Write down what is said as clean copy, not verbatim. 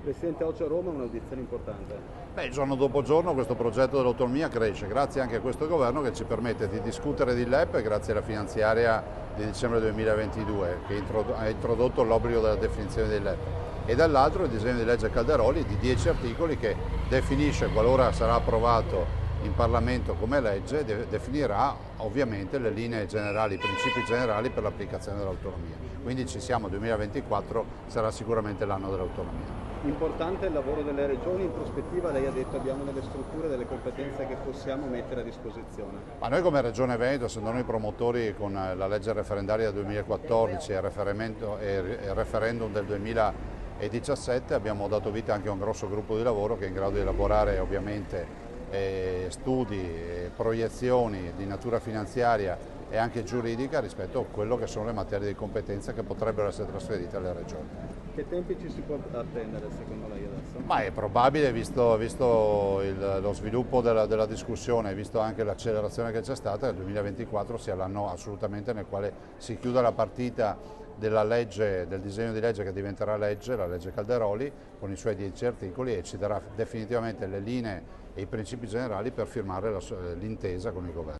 Presidente, oggi a Roma un'audizione importante. Beh, giorno dopo giorno questo progetto dell'autonomia cresce, grazie anche a questo governo che ci permette di discutere di LEP e grazie alla finanziaria di dicembre 2022 che ha introdotto l'obbligo della definizione dei LEP e dall'altro il disegno di legge Calderoli di 10 articoli che definisce, qualora sarà approvato in Parlamento come legge, definirà ovviamente le linee generali, i principi generali per l'applicazione dell'autonomia. Quindi ci siamo, 2024 sarà sicuramente l'anno dell'autonomia. Importante il lavoro delle regioni, in prospettiva lei ha detto abbiamo delle strutture, delle competenze che possiamo mettere a disposizione. Ma noi come Regione Veneto, essendo noi promotori con la legge referendaria del 2014 e il referendum del 2017, abbiamo dato vita anche a un grosso gruppo di lavoro che è in grado di elaborare ovviamente studi, proiezioni di natura finanziaria e anche giuridica rispetto a quello che sono le materie di competenza che potrebbero essere trasferite alle regioni. Che tempi ci si può attendere secondo lei adesso? Ma è probabile, visto lo sviluppo della discussione, visto anche l'accelerazione che c'è stata, che il 2024 sia l'anno assolutamente nel quale si chiuda la partita della legge, del disegno di legge che diventerà legge, la legge Calderoli, con i suoi 10 articoli e ci darà definitivamente le linee e i principi generali per firmare l'intesa con il governo.